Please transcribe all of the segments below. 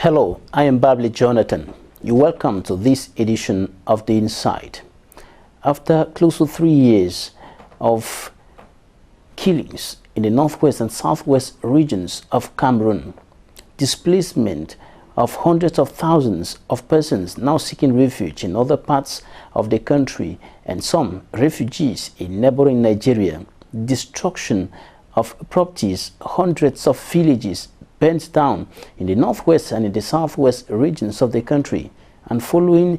Hello, I am Babli Jonathan. You're welcome to this edition of The Inside. After close to 3 years of killings in the northwest and southwest regions of Cameroon, displacement of hundreds of thousands of persons now seeking refuge in other parts of the country, and some refugees in neighboring Nigeria, destruction of properties, hundreds of villages burnt down in the northwest and in the southwest regions of the country, and following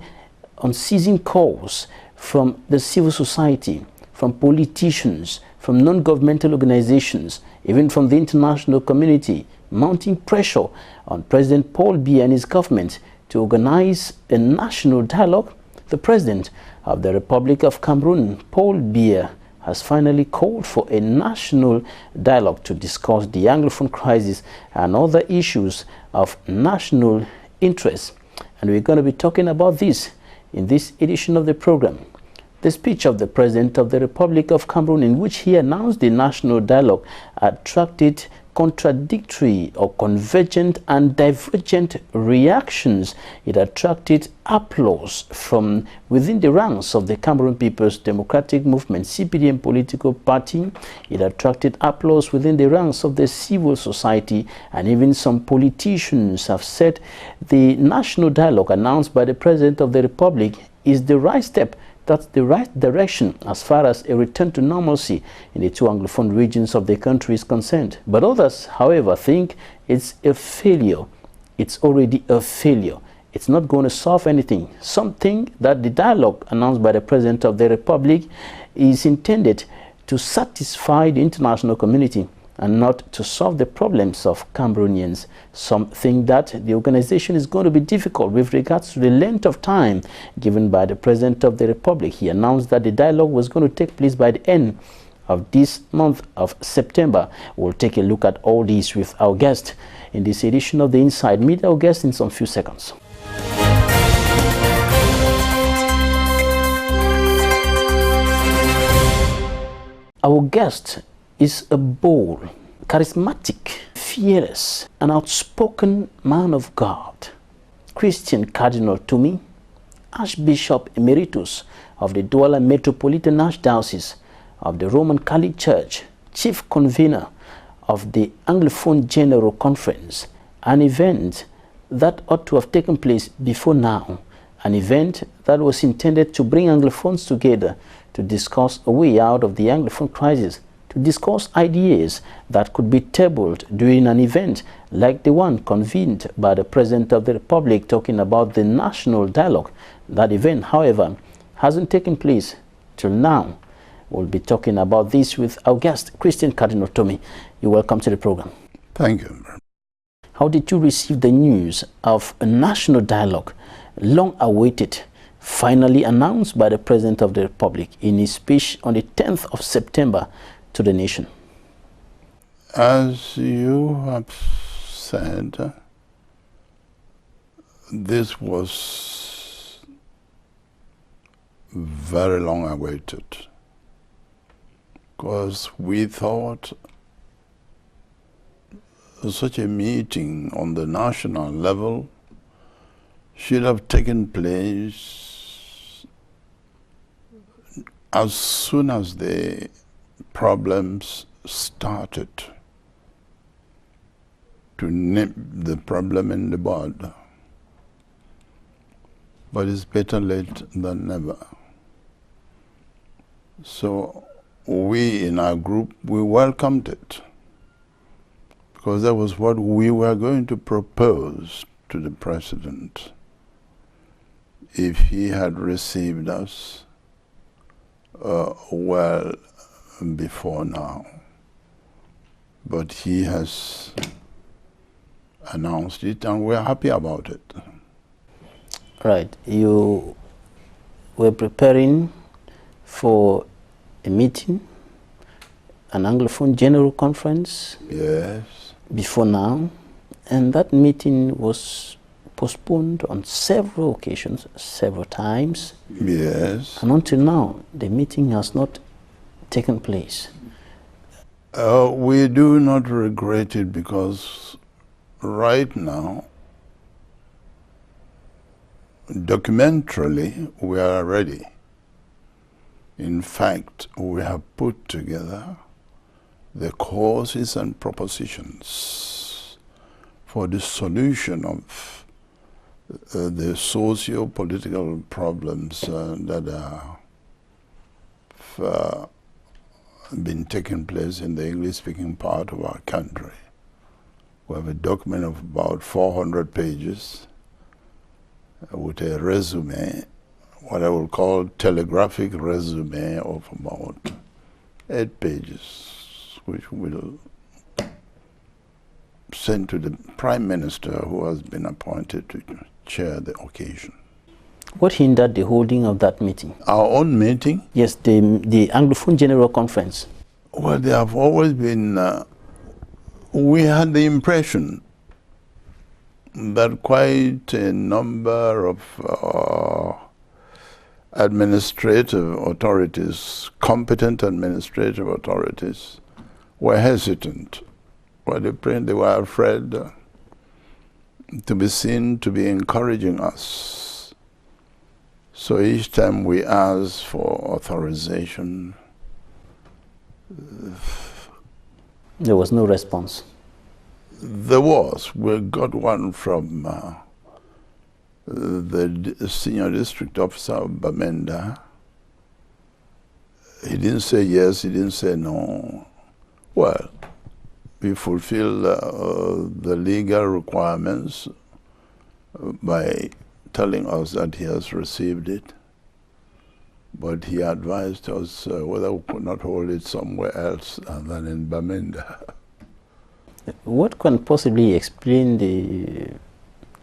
unceasing calls from the civil society, from politicians, from non-governmental organizations, even from the international community, mounting pressure on President Paul Biya and his government to organize a national dialogue, the President of the Republic of Cameroon, Paul Biya, has finally called for a national dialogue to discuss the Anglophone crisis and other issues of national interest. And we're going to be talking about this in this edition of the program. The speech of the President of the Republic of Cameroon, in which he announced the national dialogue, attracted contradictory or convergent and divergent reactions. It attracted applause from within the ranks of the Cameroon People's Democratic Movement, CPDM political party. It attracted applause within the ranks of the civil society, and even some politicians have said the national dialogue announced by the President of the Republic is the right step. That's the right direction as far as a return to normalcy in the two Anglophone regions of the country is concerned. But others, however, think it's a failure. It's already a failure. It's not going to solve anything. Something that the dialogue announced by the President of the Republic is intended to satisfy the international community and not to solve the problems of Cameroonians. Some think that the organization is going to be difficult with regards to the length of time given by the President of the Republic. He announced that the dialogue was going to take place by the end of this month of September. We'll take a look at all these with our guest in this edition of The Inside. Meet our guest in some few seconds. Our guest is a bold, charismatic, fearless, and outspoken man of God, Christian Cardinal TUMI, Archbishop Emeritus of the Douala Metropolitan Archdiocese of the Roman Catholic Church, Chief Convener of the Anglophone General Conference, an event that ought to have taken place before now, an event that was intended to bring Anglophones together to discuss a way out of the Anglophone crisis, to discuss ideas that could be tabled during an event like the one convened by the President of the Republic talking about the national dialogue. That event, however, hasn't taken place till now. We'll be talking about this with our guest, Christian Cardinal TUMI. You're welcome to the program. Thank you. How did you receive the news of a national dialogue, long awaited, finally announced by the President of the Republic in his speech on the 10th of September to the nation? As you have said, this was very long awaited, because we thought such a meeting on the national level should have taken place as soon as the problems started, to nip the problem in the bud. But it's better late than never. So we in our group, we welcomed it, because that was what we were going to propose to the President if he had received us well before now. But he has announced it, and we're happy about it. Right. You were preparing for a meeting, an Anglophone General Conference. Yes. Before now, and that meeting was postponed on several occasions, several times. Yes. And until now, the meeting has not taken place. We do not regret it, because right now documentarily, we are ready. In fact, we have put together the causes and propositions for the solution of the socio-political problems that have been taking place in the English-speaking part of our country. We have a document of about 400 pages with a resume, what I will call telegraphic resume of about 8 pages, which we'll send to the Prime Minister, who has been appointed to chair the occasion. What hindered the holding of that meeting? Our own meeting? Yes, the Anglophone General Conference. Well, there have always been, we had the impression that quite a number of administrative authorities, competent administrative authorities, were hesitant. They were afraid to be seen to be encouraging us. So each time we asked for authorization, there was no response. There was. We got one from the senior district officer of Bamenda. He didn't say yes, he didn't say no. Well, we fulfill the legal requirements by telling us that he has received it. But he advised us whether we could not hold it somewhere else than in Bamenda. What can possibly explain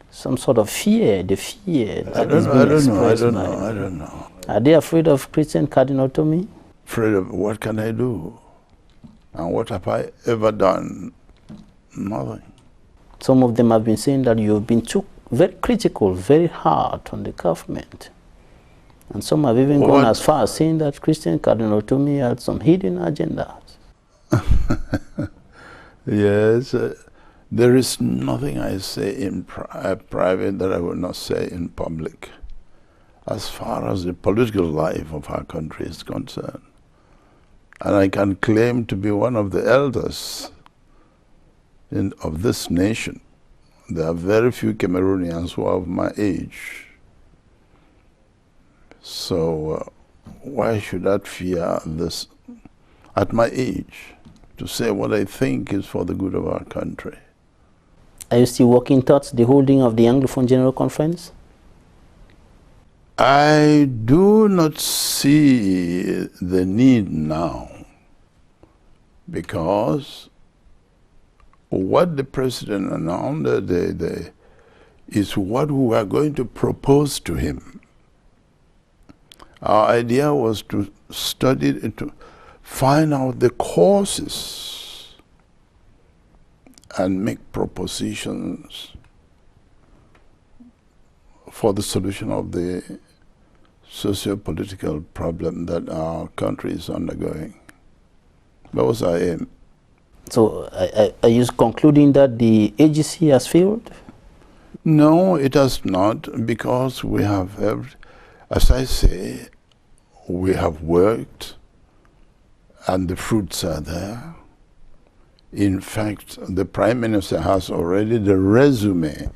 some sort of fear, the fear that is being expressed? I don't know. Are they afraid of Christian Cardinal TUMI? Afraid of what can I do? And what have I ever done? Nothing. Some of them have been saying that you've been too very critical, very hard on the government. And some have even gone as far as saying that Christian Cardinal TUMI had some hidden agendas. Yes, there is nothing I say in private that I will not say in public, as far as the political life of our country is concerned. And I can claim to be one of the elders of this nation. There are very few Cameroonians who are of my age. So why should I fear this at my age, to say what I think is for the good of our country? Are you still working towards the holding of the Anglophone General Conference? I do not see the need now, because what the president announced is what we are going to propose to him. Our idea was to study it, to find out the causes and make propositions for the solution of the socio-political problem that our country is undergoing. That was our aim. So are you concluding that the AGC has failed? No, it has not, because we have, as I say, we have worked and the fruits are there. In fact, the Prime Minister has already the resume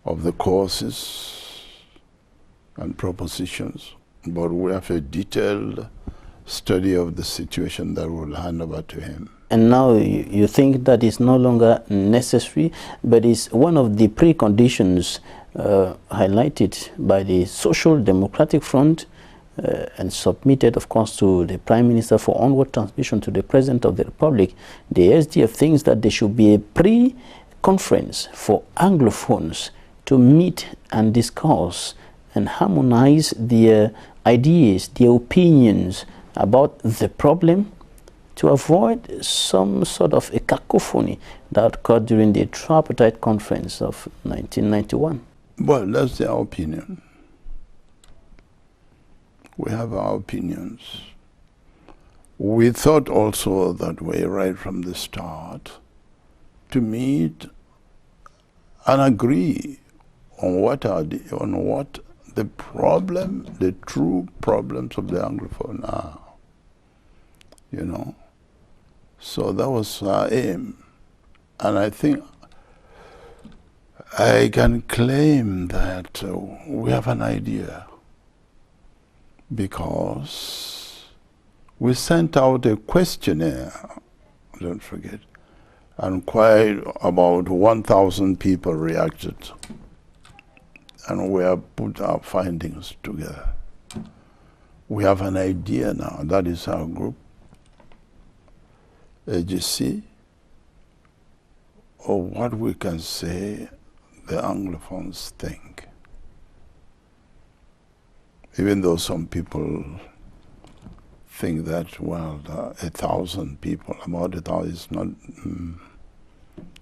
of the causes and propositions, but we have a detailed study of the situation that we'll hand over to him. And now you think that is no longer necessary, but is one of the preconditions highlighted by the Social Democratic Front and submitted, of course, to the Prime Minister for onward transmission to the President of the Republic. The SDF thinks that there should be a pre-conference for Anglophones to meet and discuss and harmonize their ideas, their opinions about the problem, to avoid some sort of a cacophony that occurred during the tripartite conference of 1991. Well, that's their opinion. We have our opinions. We thought also that way right from the start to meet and agree on what the true problems of the Anglophone are, you know. So that was our aim. And I think I can claim that we have an idea, because we sent out a questionnaire, don't forget, and quite about 1,000 people reacted. And we have put our findings together. We have an idea now. That is our group, AGC, of what we can say the Anglophones think. Even though some people think that, well, 1,000 people, about 1,000 is not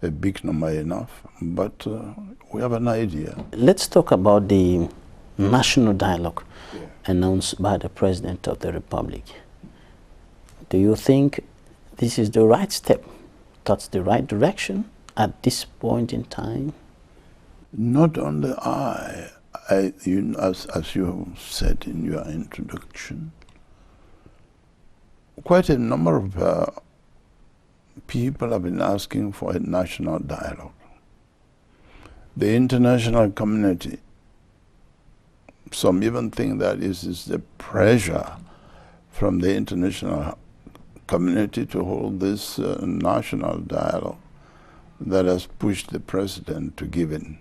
a big number enough, but we have an idea. Let's talk about the national dialogue announced by the President of the Republic. Do you think this is the right step, that's the right direction at this point in time? Not only as you said in your introduction, quite a number of people have been asking for a national dialogue. The international community, some even think that this is the pressure from the international community to hold this national dialogue that has pushed the president to give in.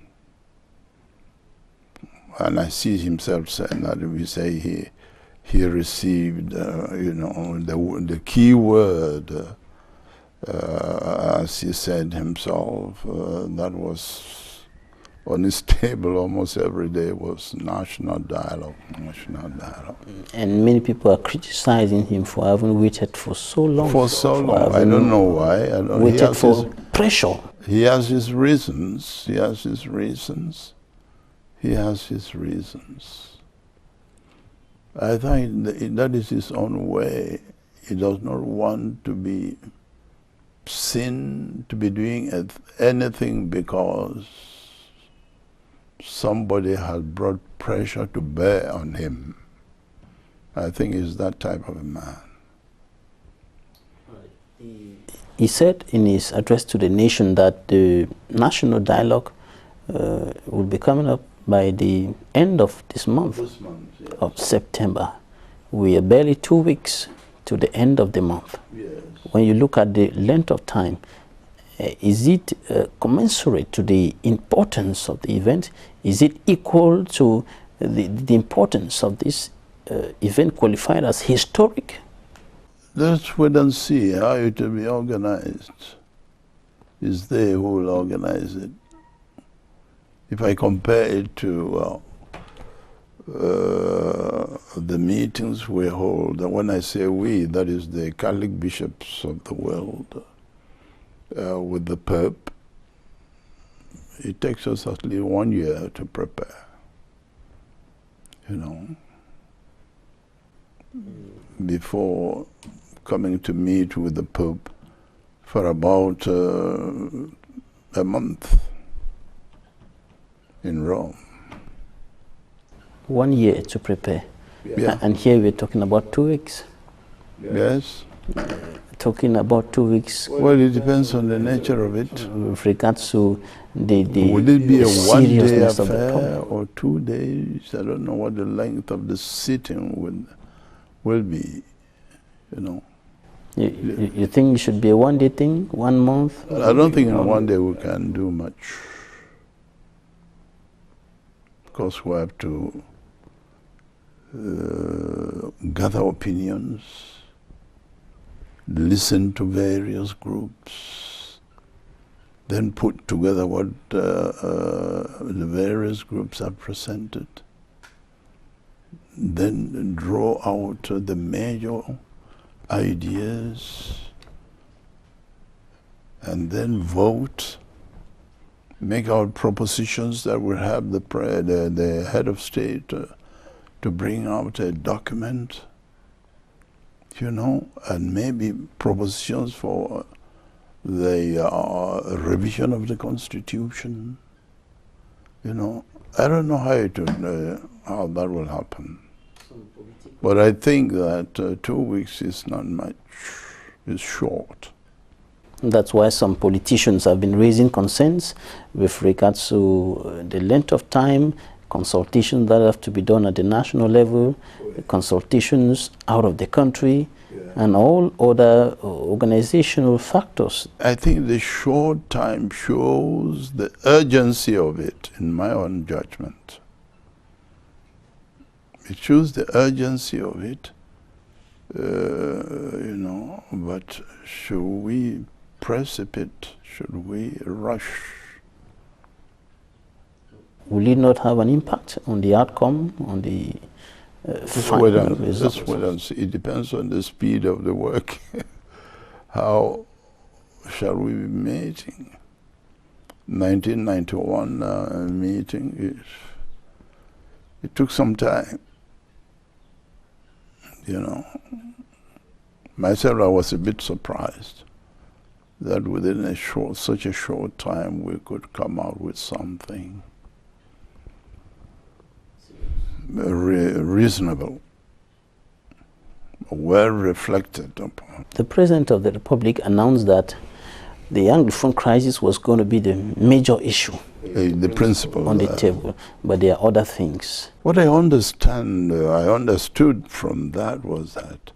And I see himself saying that. We say he received, you know, the key word, as he said himself, that was on his table almost every day, was national dialogue, national dialogue. And many people are criticizing him for having waited for so long. For so long. I don't know why. Waited for pressure. He has his reasons. He has his reasons. He has his reasons. I think that is his own way. He does not want to be seen to be doing anything because somebody has brought pressure to bear on him. I think he's that type of a man. He said in his address to the nation that the national dialogue will be coming up by the end of this month, of September. We are barely 2 weeks to the end of the month. Yes. When you look at the length of time, is it commensurate to the importance of the event? Is it equal to the importance of this event qualified as historic? Let's wait and see how it will be organized. It's they who will organize it. If I compare it to the meetings we hold, and when I say we, that is the Catholic bishops of the world, with the Pope, it takes us at least 1 year to prepare, you know, before coming to meet with the Pope for about a month in Rome. 1 year to prepare. Yeah. And here we're talking about 2 weeks. Yes. Talking about 2 weeks. Well, it depends on the nature of it. With regards to the Would it be a one-day seriousness of the affair problem. or 2 days? I don't know what the length of the sitting will be, you know. You think it should be a one-day thing, 1 month? I don't think in 1 day we can do much. Of course, we have to gather opinions, listen to various groups, then put together what the various groups have presented, then draw out the major ideas, and then vote, make our propositions that will have the head of state to bring out a document, you know, and maybe propositions for the revision of the Constitution, you know, I don't know how that will happen. But I think that 2 weeks is not much, it's short. That's why some politicians have been raising concerns with regards to the length of time, consultations that have to be done at the national level, consultations out of the country, and all other organizational factors. I think the short time shows the urgency of it, in my own judgment. It shows the urgency of it, you know, but should we precipitate? Should we rush? Will it not have an impact on the outcome, on the final results? That's what I'm saying. It depends on the speed of the work. How shall we be meeting? 1991 meeting, it took some time. You know, myself, I was a bit surprised that within such a short time we could come out with something reasonable, well reflected upon. The President of the Republic announced that the Anglophone crisis was going to be the major issue. The principle on the table, but there are other things. What I understood from that was that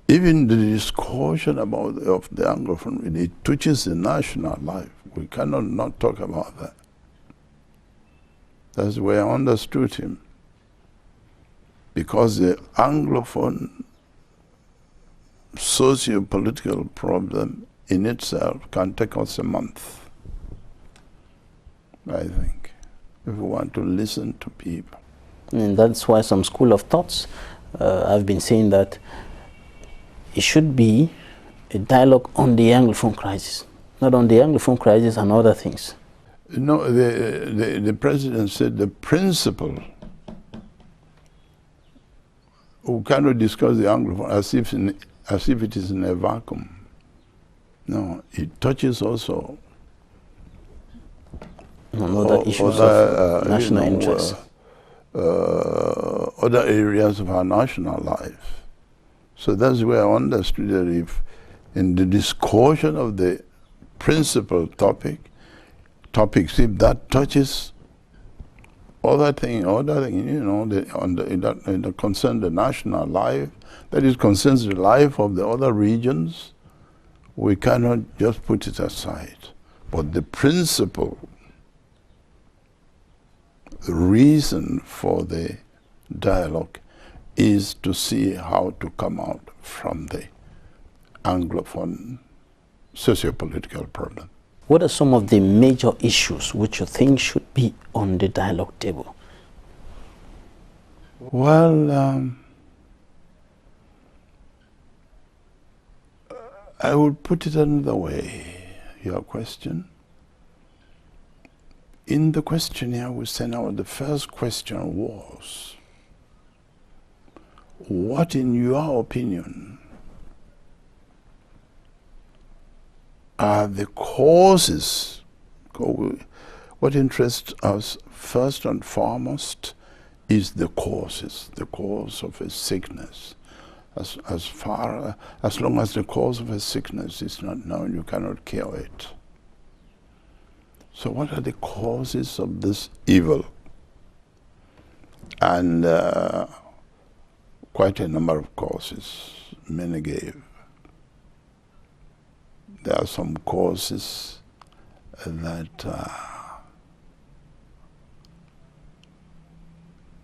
even the discussion of the Anglophone, it touches the national life. We cannot not talk about that. That's the way I understood him. Because the Anglophone socio-political problem in itself can take us a month, I think, if we want to listen to people. And that's why some school of thoughts have been saying that it should be a dialogue on the Anglophone crisis, not on the Anglophone crisis and other things. No, the president said the principle. We cannot discuss the Anglophone as if it is in a vacuum. No, it touches also other issues of national interest. Other areas of our national life. So that's where I understood that if in the discussion of the principal topics, if that touches other thing, you know, that concern the national life, that is concerns the life of the other regions, we cannot just put it aside. But the principle, the reason for the dialogue is to see how to come out from the Anglophone socio-political problem. What are some of the major issues which you think should be on the dialogue table? Well, I would put it another way, your question. In the questionnaire we sent out, the first question was, what in your opinion are the causes? What interests us first and foremost is the causes, the cause of a sickness. As long as the cause of a sickness is not known, you cannot cure it. So what are the causes of this evil? And quite a number of causes many gave. There are some causes that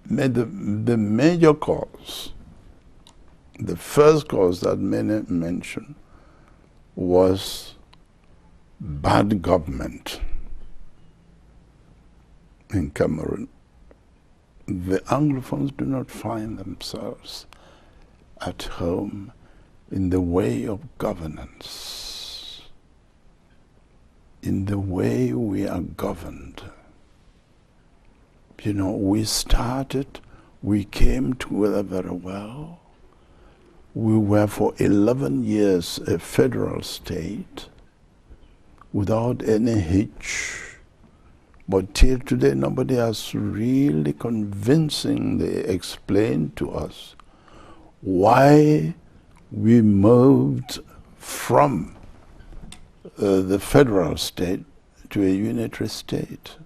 the major cause, the first cause that many mentioned was bad government in Cameroon. The Anglophones do not find themselves at home in the way of governance, in the way we are governed. You know, we came together very well. We were for 11 years a federal state without any hitch. But till today, nobody has really convincingly explained to us why we moved from the federal state to a unitary state.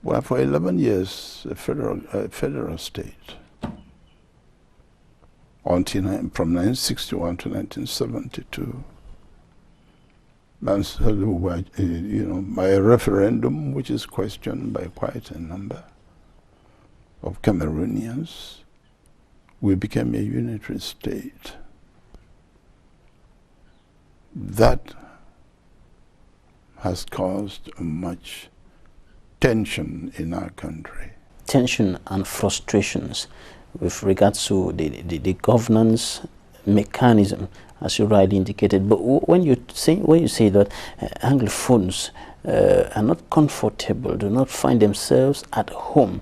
Well, for 11 years, a federal state, until from 1961 to 1972. And so, you know, by a referendum, which is questioned by quite a number of Cameroonians, we became a unitary state. That has caused much tension in our country. Tension and frustrations with regards to the governance mechanism, as you rightly indicated. But when you say that Anglophones are not comfortable, do not find themselves at home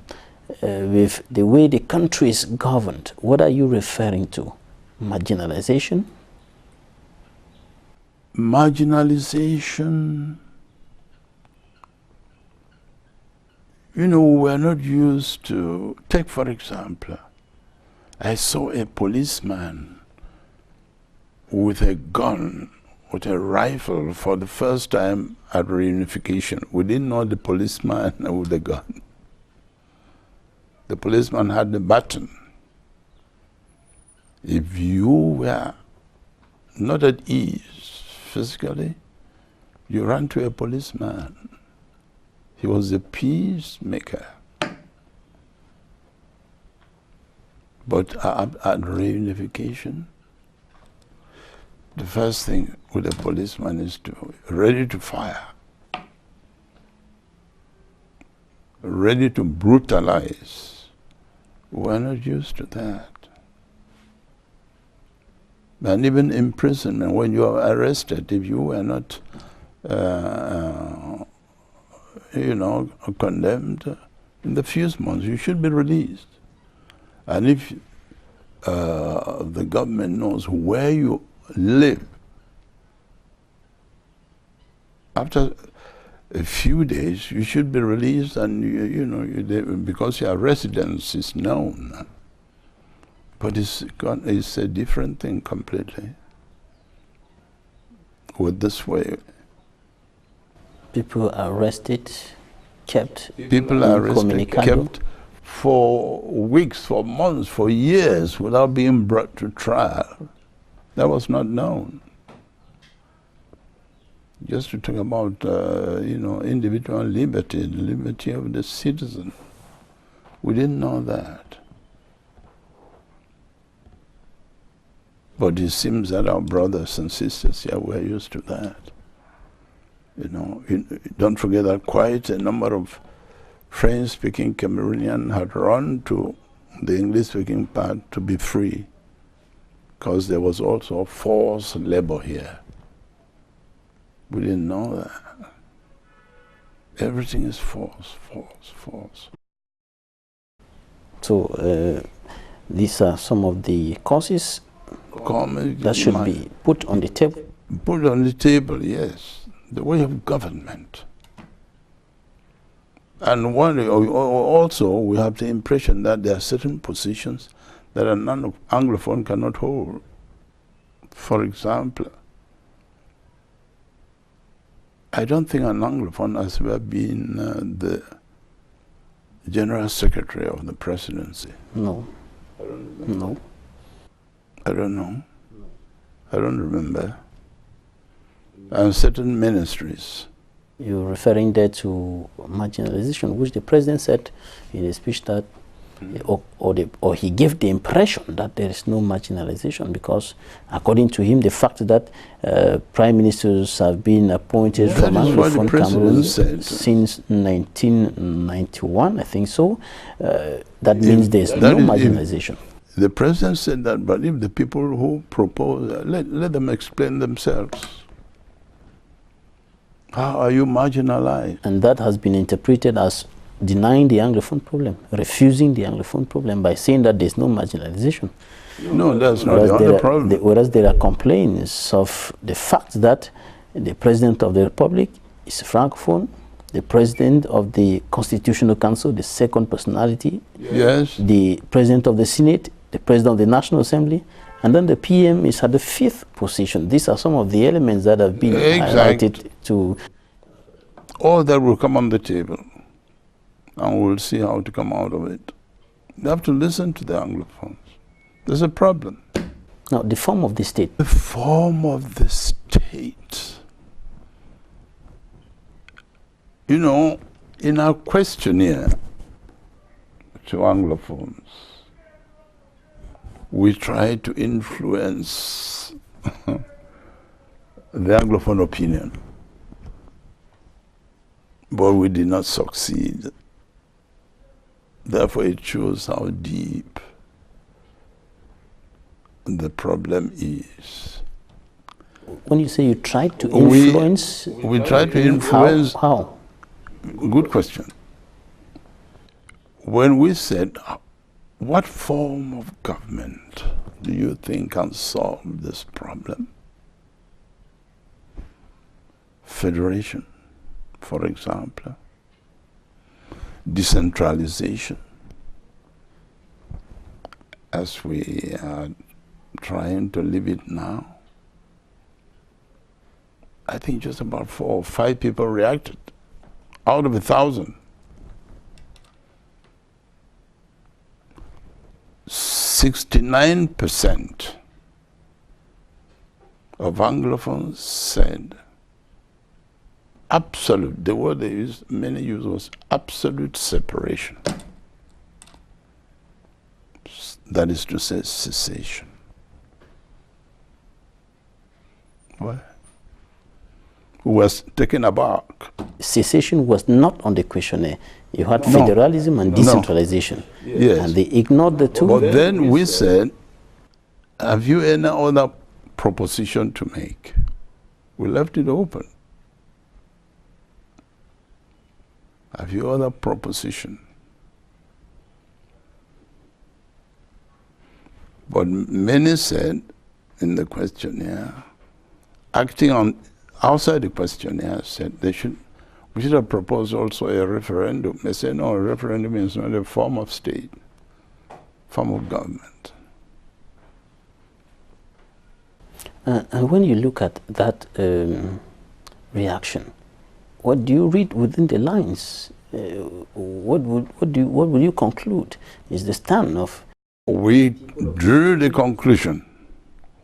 with the way the country is governed, what are you referring to? Marginalization? Marginalization. You know, we're not used to, take for example, I saw a policeman with a gun, with a rifle for the first time at reunification. We didn't know the policeman with the gun. The policeman had the baton. If you were not at ease physically, you ran to a policeman. He was a peacemaker. But at reunification, the first thing with a policeman is ready to fire, ready to brutalize. We're not used to that. And even imprisonment, when you are arrested, if you were not you know, condemned, in the few months you should be released. And if the government knows where you live, after a few days you should be released, and you know, because your residence is known. But it's a different thing completely with this way. People are arrested, kept. People are arrested, kept for weeks, for months, for years without being brought to trial. That was not known. Just to talk about, you know, individual liberty, the liberty of the citizen. We didn't know that. But it seems that our brothers and sisters here were used to that. You know, don't forget that quite a number of French-speaking Cameroonians had run to the English-speaking part to be free, because there was also forced labor here. We didn't know that. Everything is force, force, force. So these are some of the causes that should be put on the table. Put on the table, yes. The way of government. And also we have the impression that there are certain positions that an Anglophone cannot hold. For example, I don't think an Anglophone has ever been the General Secretary of the Presidency. No. I don't remember. No. I don't know. I don't remember. And certain ministries. You're referring there to marginalization, which the president said in a speech that, or he gave the impression that there is no marginalization, because according to him, the fact that prime ministers have been appointed from Anglophone Cameroon since 1991, I think so, that means there's no marginalization. The president said that, but if the people who propose, let them explain themselves. How are you marginalized? And that has been interpreted as denying the Anglophone problem, refusing the Anglophone problem by saying that there's no marginalization. No, that's not the other problem. Whereas there are complaints of the fact that the President of the Republic is a Francophone, the president of the Constitutional Council, the second personality, Yes. the president of the Senate, the president of the National Assembly, and then the PM is at the 5th position. These are some of the elements that have been highlighted to... All that will come on the table, and we'll see how to come out of it. You have to listen to the Anglophones. There's a problem. Now, the form of the state. The form of the state. You know, in our questionnaire to Anglophones, we try to influence the Anglophone opinion, but we did not succeed. Therefore, it shows how deep the problem is. When you say you tried to influence... We tried to influence... How? Good question. When we said, what form of government do you think can solve this problem? Federation, for example. Decentralization, as we are trying to live it now. I think just about 4 or 5 people reacted out of 1,000. 69% of Anglophones said absolute, the word they used, many used was absolute separation. That is to say, cessation. What? Who was taken aback. Cessation was not on the questionnaire. You had federalism and decentralization. Yes. And they ignored the two. But then we said, have you any other proposition to make? We left it open. Have you other proposition? But many said in the questionnaire, acting on outside the questionnaire, said we should have proposed also a referendum. They said, no, a referendum is not a form of state, form of government. And when you look at that reaction, what do you read within the lines? What would you conclude is the stand of? We drew the conclusion.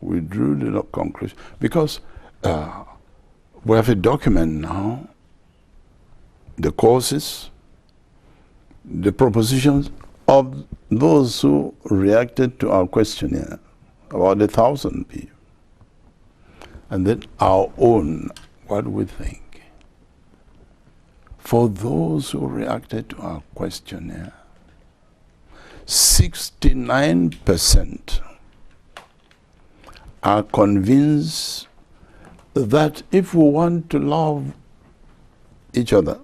We drew the conclusion because we have a document now, the causes, the propositions of those who reacted to our questionnaire, about 1,000 people, and then our own, what we think. For those who reacted to our questionnaire, 69% are convinced that if we want to love each other,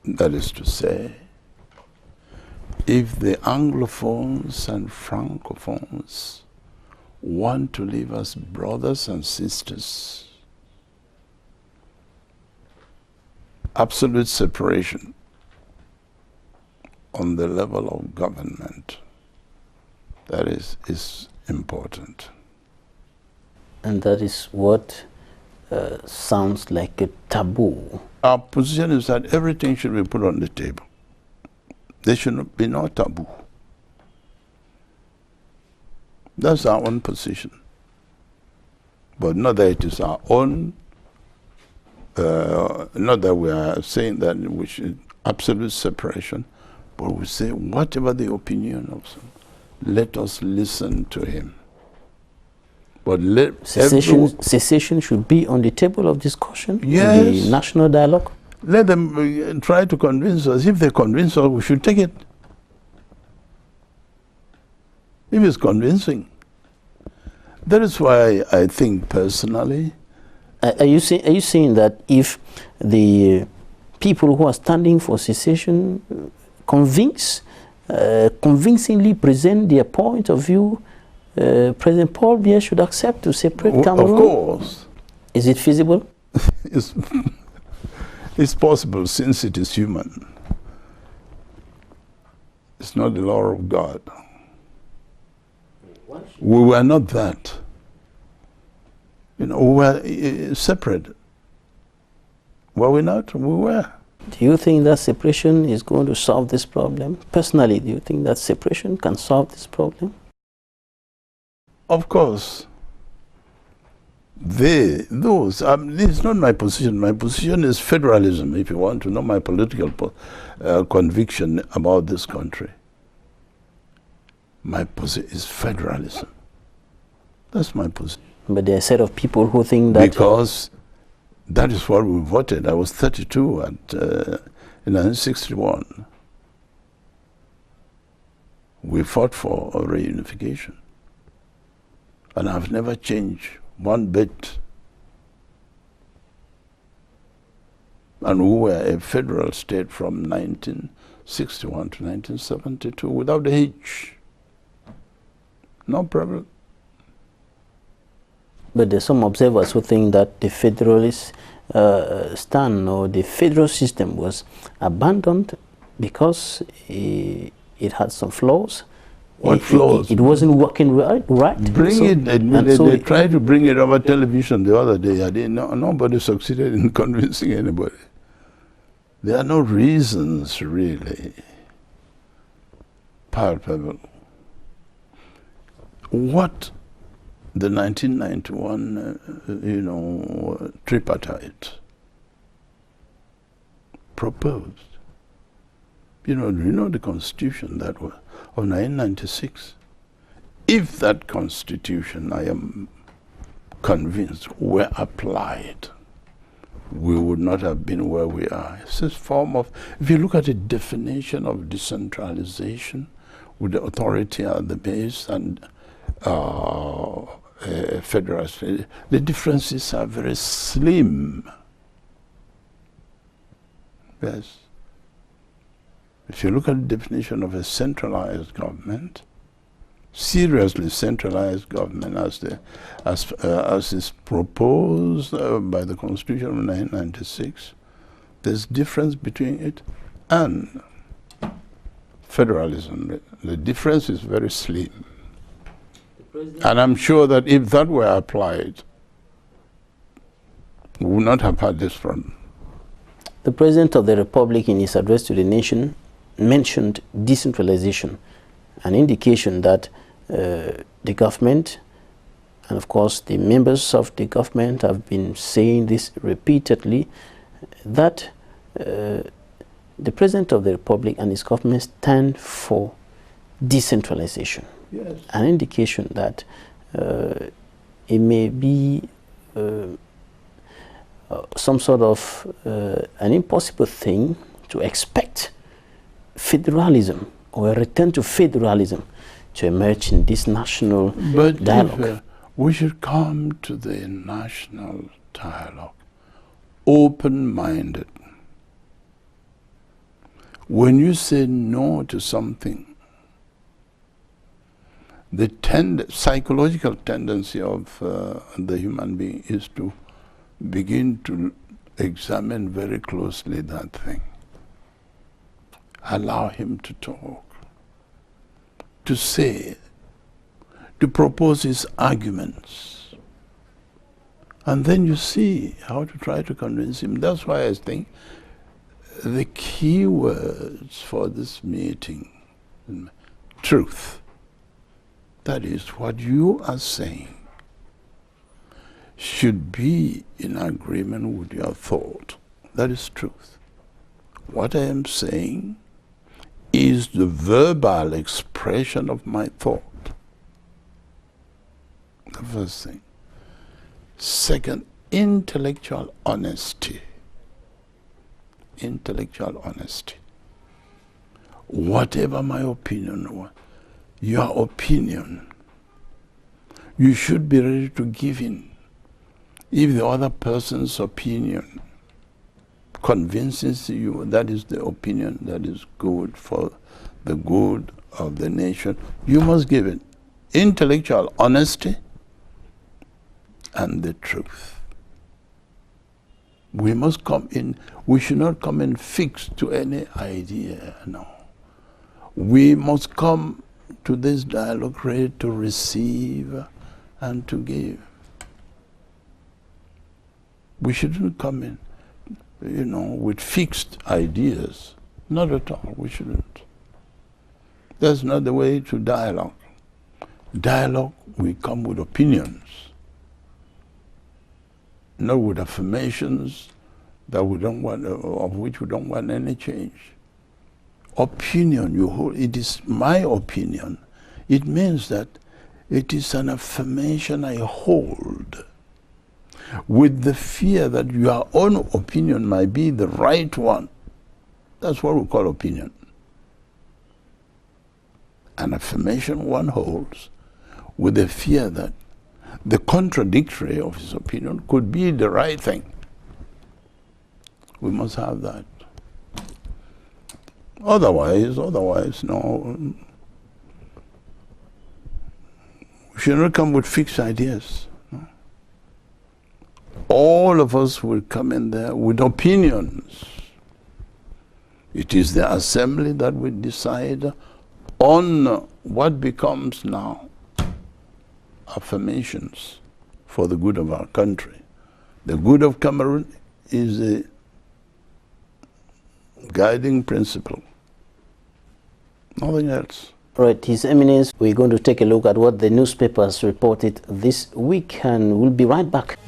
that is to say, if the Anglophones and Francophones want to live as brothers and sisters, absolute separation on the level of government, that is important. And that is what sounds like a taboo. Our position is that everything should be put on the table. There should be no taboo. That's our own position. But not that it is our own, not that we are saying that we should absolute separation, but we say whatever the opinion of some, let us listen to him. But cessation should be on the table of discussion, yes, in the national dialogue. Let them try to convince us. If they convince us, we should take it. If it's convincing. That is why I think personally. Are you saying that if the people who are standing for secession convincingly present their point of view, President Paul Biya should accept to separate Cameroon? Of course. Is it feasible? It's possible since it is human. It's not the law of God. We were not that. You know, we were separate. Were we not? We were. Do you think that separation is going to solve this problem? Personally, do you think that separation can solve this problem? Of course. This is not my position. My position is federalism, if you want to know my political conviction about this country. My position is federalism. That's my position. But there are a set of people who think that... Because that is what we voted. I was 32 in 1961. We fought for a reunification. And I've never changed one bit. And we were a federal state from 1961 to 1972 without a hitch. No problem. But there's some observers who think that the federalist stand or the federal system was abandoned because it had some flaws. What flaws? It wasn't working right. They tried to bring it over television the other day. Nobody succeeded in convincing anybody. There are no reasons, really, palpable. What the 1991, tripartite proposed. You know the Constitution that was of 1996. If that Constitution, I am convinced, were applied, we would not have been where we are. It's this form of, if you look at the definition of decentralization, with the authority at the base and federal state, the differences are very slim. Yes. If you look at the definition of a centralized government, seriously centralized government as is proposed by the Constitution of 1996, there's difference between it and federalism. The difference is very slim. And I'm sure that if that were applied, we would not have had this problem. The President of the Republic, in his address to the nation, mentioned decentralization, an indication that the government, and of course the members of the government have been saying this repeatedly, that the President of the Republic and his government stand for decentralization. Yes. An indication that it may be some sort of an impossible thing to expect federalism or a return to federalism to emerge in this national dialogue. But we should come to the national dialogue open-minded. When you say no to something, the psychological tendency of the human being is to begin to examine very closely that thing. Allow him to talk, to say, to propose his arguments. And then you see how to try to convince him. That's why I think the key words for this meeting, truth. That is, what you are saying should be in agreement with your thought. That is truth. What I am saying is the verbal expression of my thought. The first thing. Second, intellectual honesty. Intellectual honesty. Whatever my opinion was, your opinion, you should be ready to give in. If the other person's opinion convinces you that is the opinion that is good for the good of the nation, you must give it. Intellectual honesty and the truth. We must come in, we should not come in fixed to any idea, no. We must come to this dialogue ready to receive and to give. We shouldn't come in, with fixed ideas. Not at all, we shouldn't. That's not the way to dialogue. Dialogue, we come with opinions, not with affirmations that we don't want, of which we don't want any change. Opinion, you hold, it is my opinion. It means that it is an affirmation I hold with the fear that your own opinion might be the right one. That's what we call opinion. An affirmation one holds with the fear that the contradictory of his opinion could be the right thing. We must have that. Otherwise, no. We should not come with fixed ideas. No. All of us will come in there with opinions. It is the assembly that will decide on what becomes now affirmations for the good of our country. The good of Cameroon is a guiding principle. Nothing else. Right, His Eminence, we're going to take a look at what the newspapers reported this week, and we'll be right back.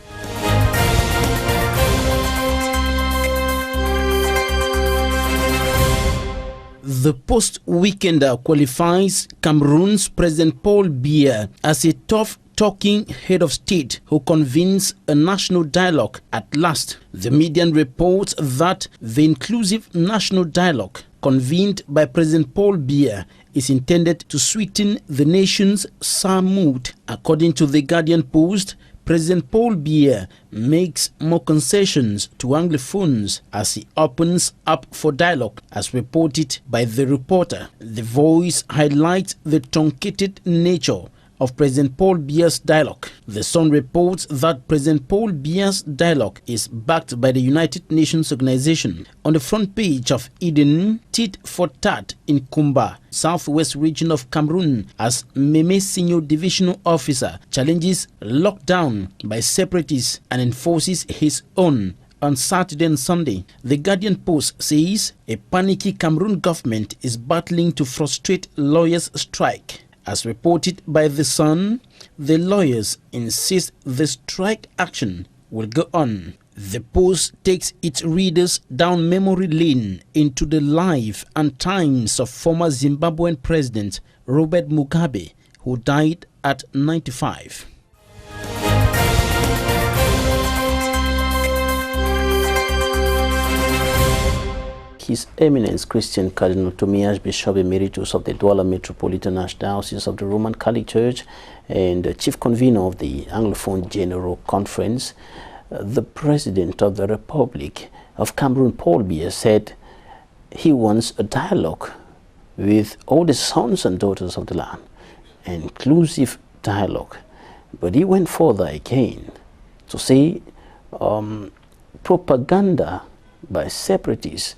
The post-weekender qualifies Cameroon's President Paul Biya as a tough-talking head of state who convenes a national dialogue at last. The Median reports that the inclusive national dialogue convened by President Paul Biya is intended to sweeten the nation's sour mood. According to the Guardian Post, President Paul Biya makes more concessions to Anglophones as he opens up for dialogue, as reported by The Reporter. The Voice highlights the truncated nature of President Paul Biya's dialogue. The Sun reports that President Paul Biya's dialogue is backed by the United Nations Organization. On the front page of Eden, tit for tat in Kumba, southwest region of Cameroon, as Meme Senior Divisional Officer challenges lockdown by separatists and enforces his own on Saturday and Sunday. The Guardian Post says a panicky Cameroon government is battling to frustrate lawyers' strike. As reported by The Sun, the lawyers insist the strike action will go on. The Post takes its readers down memory lane into the life and times of former Zimbabwean President Robert Mugabe, who died at 95. His Eminence Christian Cardinal TUMI, Archbishop Emeritus of the Douala Metropolitan Archdiocese of the Roman Catholic Church and Chief Convener of the Anglophone General Conference, the President of the Republic of Cameroon, Paul Biya, said he wants a dialogue with all the sons and daughters of the land, an inclusive dialogue. But he went further again to say propaganda by separatists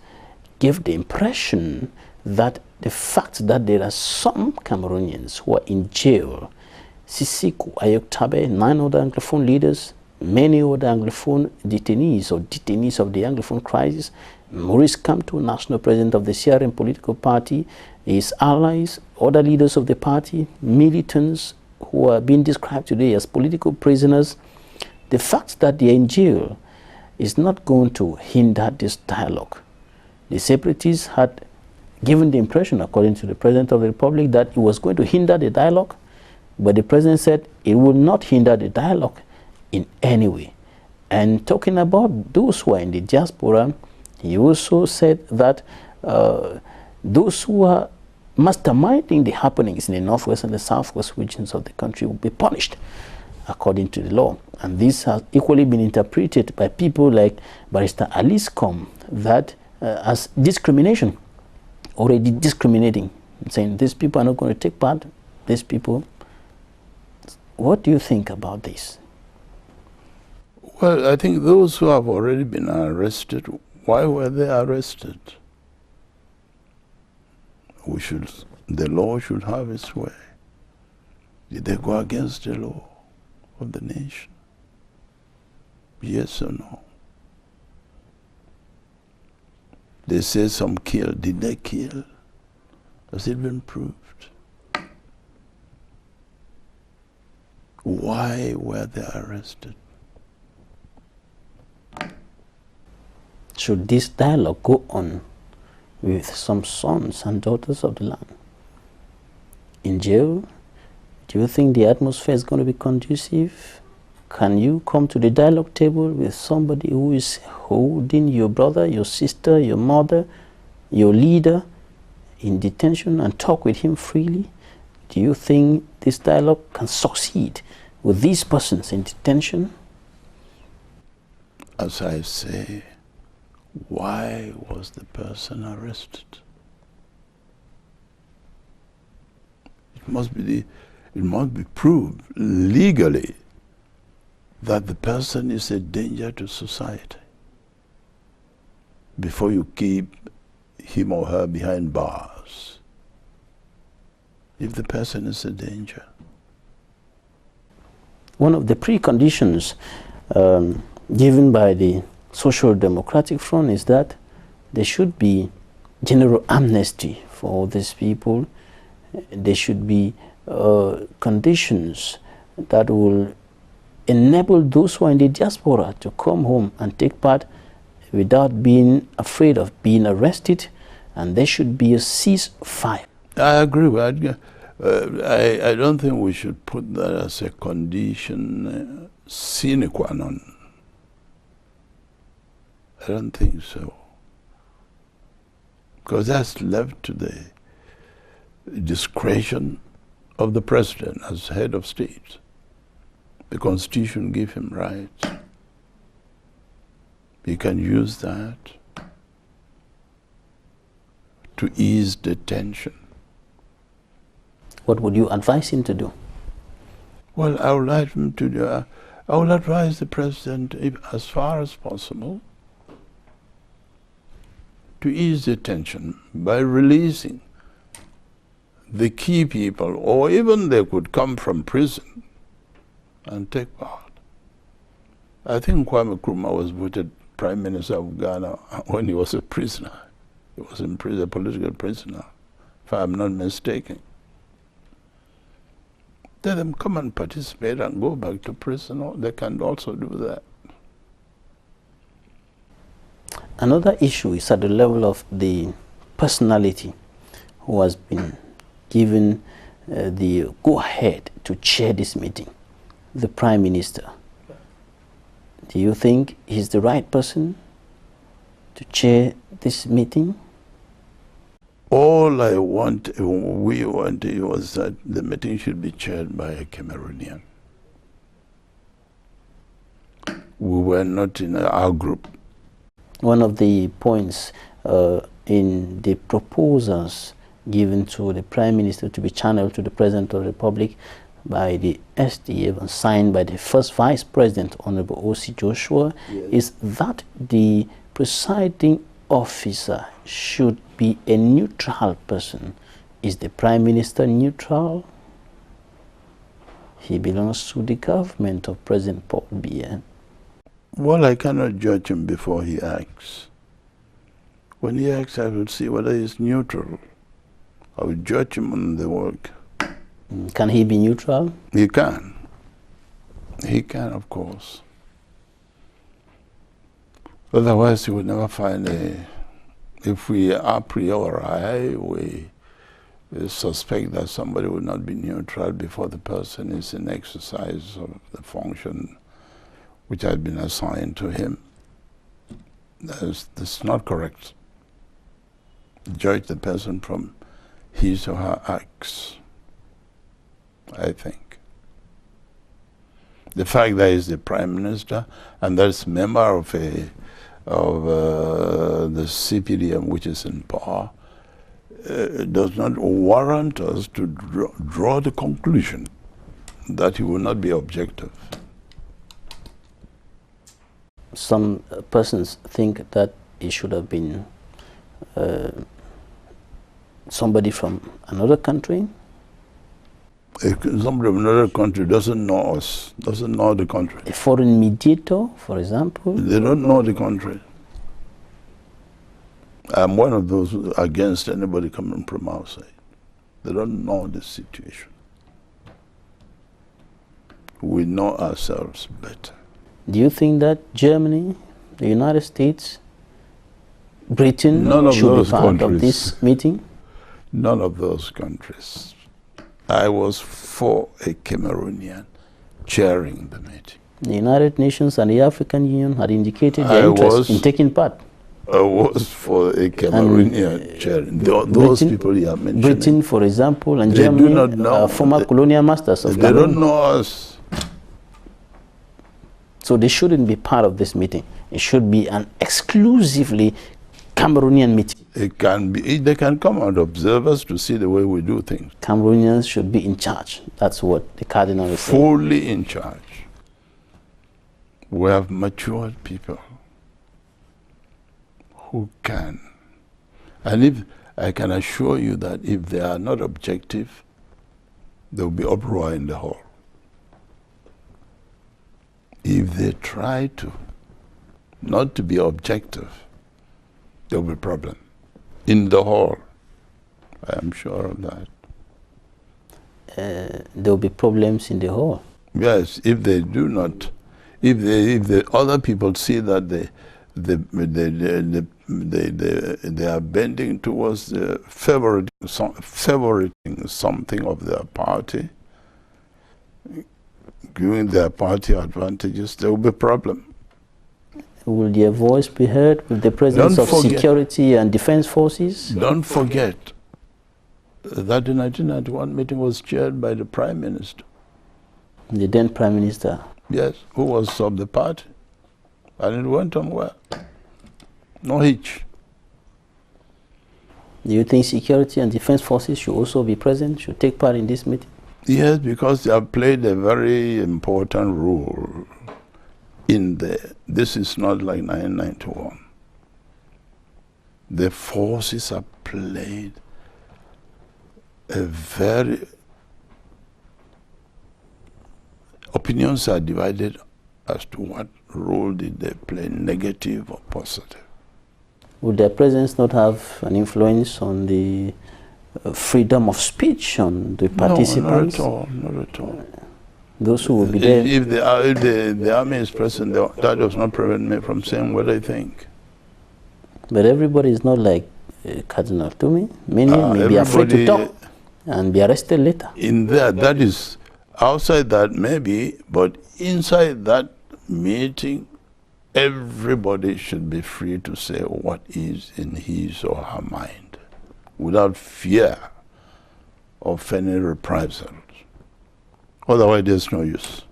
gave the impression that the fact that there are some Cameroonians who are in jail, Sisiku, Ayoktabe, 9 other Anglophone leaders, many other Anglophone detainees or detainees of the Anglophone crisis, Maurice Kamto, national president of the CRM political party, his allies, other leaders of the party, militants who are being described today as political prisoners. The fact that they are in jail is not going to hinder this dialogue. The separatists had given the impression, according to the President of the Republic, that it was going to hinder the dialogue, but the President said it will not hinder the dialogue in any way. And talking about those who are in the diaspora, he also said that those who are masterminding the happenings in the northwest and the southwest regions of the country will be punished according to the law. And this has equally been interpreted by people like Barrister Alice Com, that as discrimination, already discriminating, saying these people are not going to take part, these people. What do you think about this? Well, I think those who have already been arrested, why were they arrested? The law should have its way. Did they go against the law of the nation? Yes or no? They say some killed. Did they kill? Has it been proved? Why were they arrested? Should this dialogue go on with some sons and daughters of the land in jail? Do you think the atmosphere is going to be conducive? Can you come to the dialogue table with somebody who is holding your brother, your sister, your mother, your leader in detention and talk with him freely? Do you think this dialogue can succeed with these persons in detention? As I say, why was the person arrested? It must be proved legally that the person is a danger to society before you keep him or her behind bars. If the person is a danger. One of the preconditions given by the Social Democratic Front is that there should be general amnesty for all these people. There should be conditions that will enable those who are in the diaspora to come home and take part without being afraid of being arrested, and there should be a ceasefire. I agree with that. I don't think we should put that as a condition sine qua non. I don't think so. Because that's left to the discretion of the president as head of state. The Constitution gives him rights. He can use that to ease the tension. What would you advise him to do? Well, I would like him to do. I would advise the president, as far as possible, to ease the tension by releasing the key people, or even they could come from prison and take part. I think Kwame Nkrumah was voted Prime Minister of Ghana when he was a prisoner. He was in prison, a political prisoner, if I'm not mistaken. Let them come and participate and go back to prison, or they can also do that. Another issue is at the level of the personality who has been given the go-ahead to chair this meeting, the Prime Minister. Do you think he's the right person to chair this meeting? All we wanted was that the meeting should be chaired by a Cameroonian. We were not in our group. One of the points in the proposals given to the Prime Minister to be channeled to the President of the Republic by the SDF and signed by the first Vice President, Honorable O.C. Joshua, yes, is that the presiding officer should be a neutral person. Is the Prime Minister neutral? He belongs to the government of President Paul Biya. Well, I cannot judge him before he acts. When he acts, I will see whether he's neutral. I will judge him on the work. Can he be neutral? He can. He can, of course. Otherwise, he would never find if we a priori, we suspect that somebody would not be neutral before the person is in exercise of the function which has been assigned to him. That's not correct. Judge the person from his or her acts, I think. The fact that he's the Prime Minister and that's member of the CPDM, which is in power, does not warrant us to draw the conclusion that he will not be objective. some persons think that it should have been somebody from another country. Somebody from another country doesn't know us, doesn't know the country. A foreign mediator, for example. They don't know the country. I'm one of those against anybody coming from outside. They don't know the situation. We know ourselves better. Do you think that Germany, the United States, Britain should be part of this meeting? None of those countries. I was for a Cameroonian chairing the meeting. The United Nations and the African Union had indicated their interest in taking part. I was for a Cameroonian chairing. Those people you are mentioning. Britain, for example, and Germany are former colonial masters of Cameroon. They don't know us. So they shouldn't be part of this meeting. It should be an exclusively Cameroonian meeting. It can be. They can come as observers to see the way we do things. Cameroonians should be in charge. That's what the Cardinal is saying. Fully in charge. We have matured people who can. And if I can assure you that if they are not objective, there will be uproar in the hall. If they try to not to be objective, there will be a problem in the hall. I am sure of that. There will be problems in the hall. Yes, if they do not, if the other people see that they are bending towards favoriting something of their party, giving their party advantages, there will be a problem. Will their voice be heard with the presence of security and defense forces? Don't forget that the 1991 meeting was chaired by the Prime Minister. The then Prime Minister? Yes, who was of the party. And it went on well. No hitch. Do you think security and defense forces should also be present, should take part in this meeting? Yes, because they have played a very important role in this is not like 1991. The forces have played a very... Opinions are divided as to what role did they play, negative or positive. Would their presence not have an influence on the freedom of speech on the participants? No, not at all. Those who will be there. If the army is present, that does not prevent me from saying what I think. But everybody is not like Cardinal TUMI. Many may be afraid to talk and be arrested later. In there, that is outside that maybe, but inside that meeting, everybody should be free to say what is in his or her mind without fear of any reprisals. Otherwise, there's no use.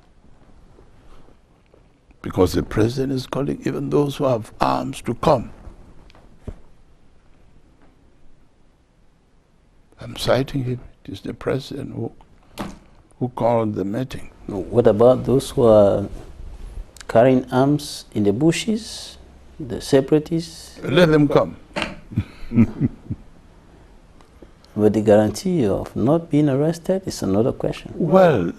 Because the president is calling even those who have arms to come. I'm citing him. It is the president who called the meeting. What about those who are carrying arms in the bushes, the separatists? Let them come. But the guarantee of not being arrested is another question. Well,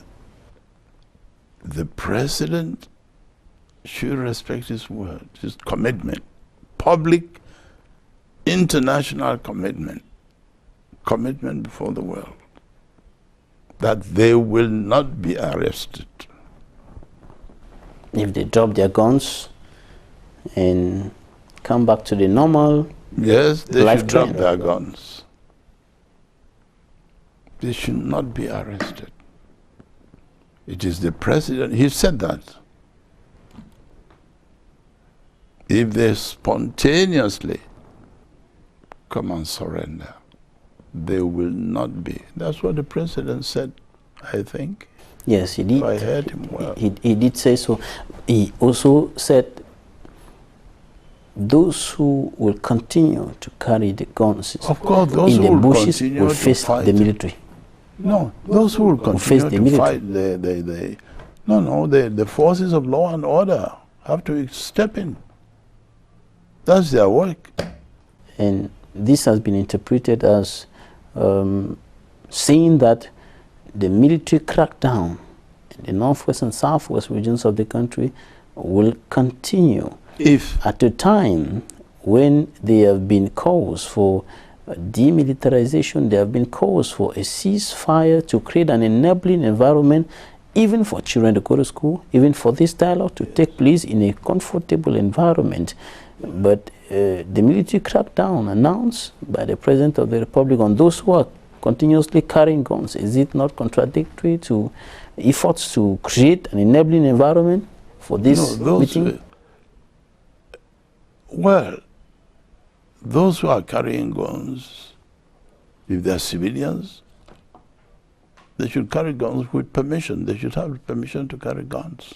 the president should respect his word, his commitment, public, international commitment before the world, that they will not be arrested. If they drop their guns and come back to the normal yes, they life should train. drop their guns. They should not be arrested. It is the president, he said that. If they spontaneously come and surrender, they will not be. That's what the president said, I think. Yes, he did. I heard him well. He did say so. He also said those who will continue to carry the guns of course, those in the who will bushes continue will to face fight. The military. No, those who will continue face the to military. fight, the forces of law and order have to step in. That's their work. And this has been interpreted as saying that the military crackdown in the northwest and southwest regions of the country will continue If at a time when there have been calls for demilitarization, there have been calls for a ceasefire to create an enabling environment even for children to go to school, even for this dialogue to take place in a comfortable environment. But the military crackdown announced by the President of the Republic on those who are continuously carrying guns, is it not contradictory to efforts to create an enabling environment for this meeting? Well, those who are carrying guns, if they're civilians, they should carry guns with permission. They should have permission to carry guns,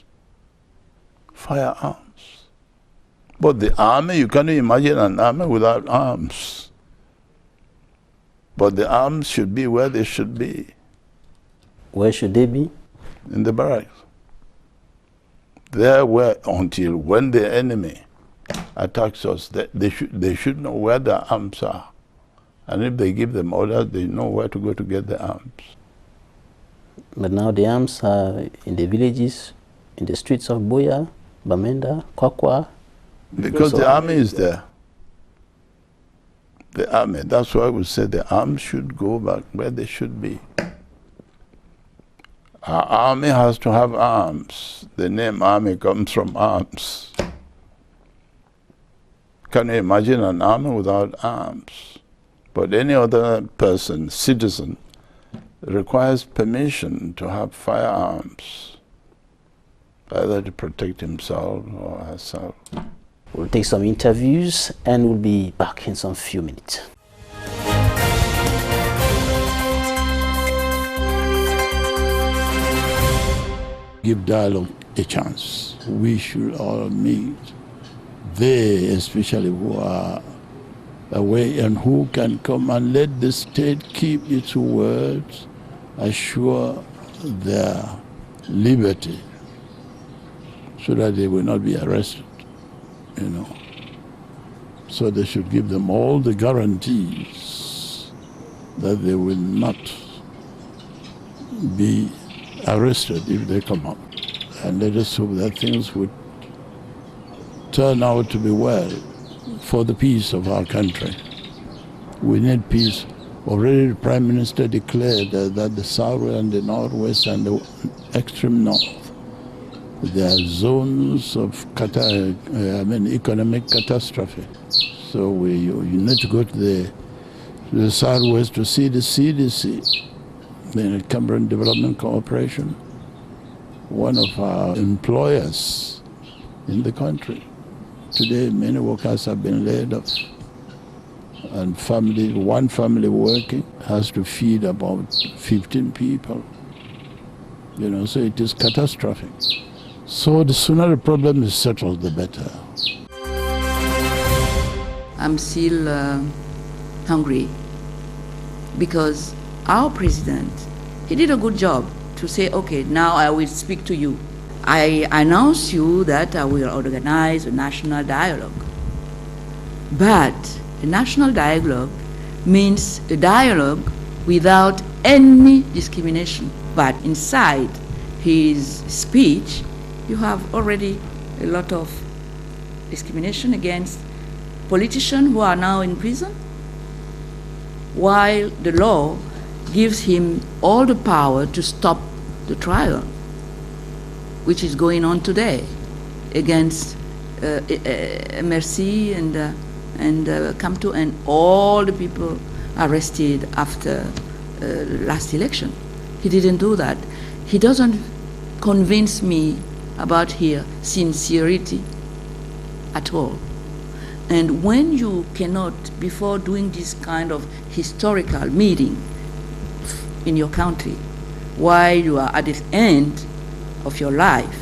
firearms. But the army, you can't imagine an army without arms. But the arms should be where they should be. Where should they be? In the barracks. There where, until when the enemy attacks us, they should know where the arms are. And if they give them orders, they know where to go to get the arms. But now the arms are in the villages, in the streets of Buea, Bamenda, Kwakwa. Because the army is there. The army, that's why we say the arms should go back where they should be. Our army has to have arms. The name army comes from arms. Can you imagine an army without arms? But any other person, citizen, requires permission to have firearms, either to protect himself or herself. We'll take some interviews and we'll be back in some few minutes. Give dialogue a chance. We should all meet. They, especially who are away and who can come and let the state keep its words, assure their liberty so that they will not be arrested, you know. So they should give them all the guarantees that they will not be arrested if they come up. And let us hope that things would turn out to be well for the peace of our country. We need peace. Already the Prime Minister declared that the South and the Northwest and the extreme North, there are zones of economic catastrophe. So you need to go to the Southwest to see the CDC, the Cameroon Development Corporation, one of our employers in the country. Today, many workers have been laid off, and one family working has to feed about 15 people. You know, so it is catastrophic. So the sooner the problem is settled, the better. I'm still hungry because our president, he did a good job to say, okay, now I will speak to you. I announce you that I will organize a national dialogue. But a national dialogue means a dialogue without any discrimination. But inside his speech, you have already a lot of discrimination against politicians who are now in prison, while the law gives him all the power to stop the trial, which is going on today against MRC and Kamto and all the people arrested after last election. He didn't do that. He doesn't convince me about his sincerity at all. And when you cannot, before doing this kind of historical meeting in your country, while you are at the end of your life,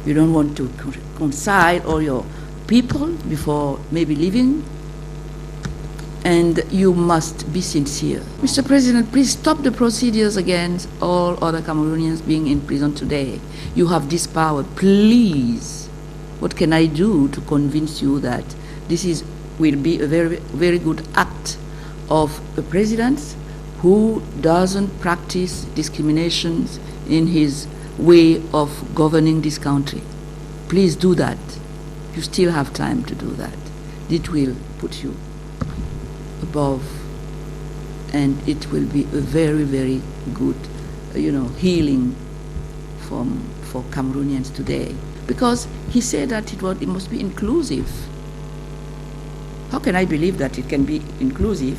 you don't want to reconcile all your people before maybe leaving, and you must be sincere. Mr. President, please stop the procedures against all other Cameroonians being in prison today. You have this power. Please What can I do to convince you that will be a very, very good act of a president who doesn't practice discriminations in his way of governing this country? Please do that. You still have time to do that. It will put you above, and it will be a very, very good, healing for Cameroonians today. Because he said that it must be inclusive. How can I believe that it can be inclusive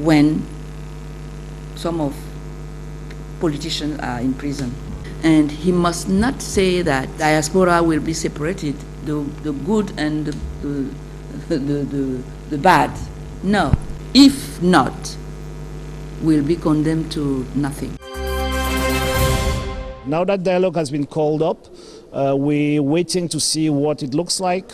when some of politicians are in prison? And he must not say that diaspora will be separated, the good and the bad. No. If not, we'll be condemned to nothing. Now that dialogue has been called up, we're waiting to see what it looks like.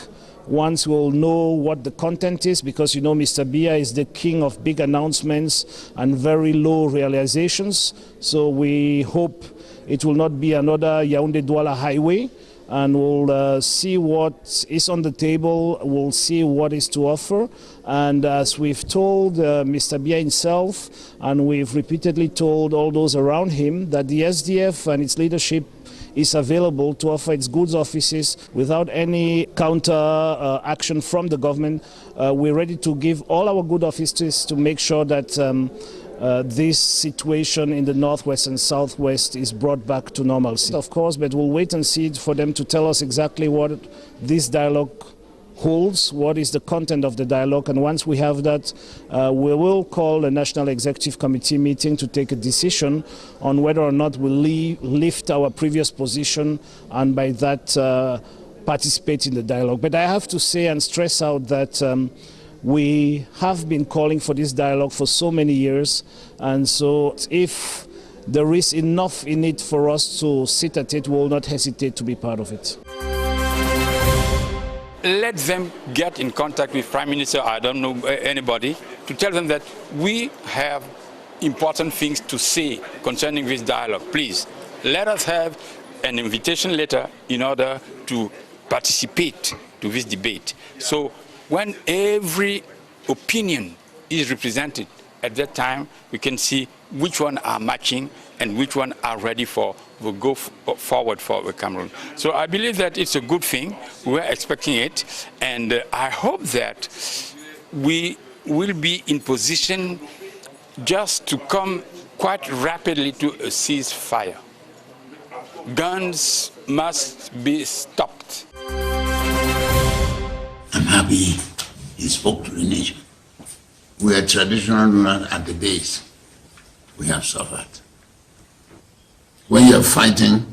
Once we'll know what the content is, because Mr. Biya is the king of big announcements and very low realizations. So we hope it will not be another Yaoundé-Douala highway, and we'll see what is on the table, we'll see what is to offer. And as we've told Mr. Biya himself, and we've repeatedly told all those around him, that the SDF and its leadership is available to offer its goods offices without any counter action from the government. We're ready to give all our good offices to make sure that this situation in the northwest and southwest is brought back to normalcy. Of course, but we'll wait and see for them to tell us exactly what this dialogue holds, what is the content of the dialogue, and once we have that, we will call a National Executive Committee meeting to take a decision on whether or not we'll lift our previous position and by that participate in the dialogue. But I have to say and stress out that we have been calling for this dialogue for so many years, and so if there is enough in it for us to sit at it, we will not hesitate to be part of it. Let them get in contact with Prime Minister, I don't know anybody, to tell them that we have important things to say concerning this dialogue. Please, let us have an invitation letter in order to participate to this debate. So when every opinion is represented, at that time we can see which one are matching and which one are ready will go forward for the Cameroon. So I believe that it's a good thing. We're expecting it, and I hope that we will be in position just to come quite rapidly to a ceasefire. Guns must be stopped. I'm happy he spoke to the nation. We are traditional rulers at the base. We have suffered. When you're fighting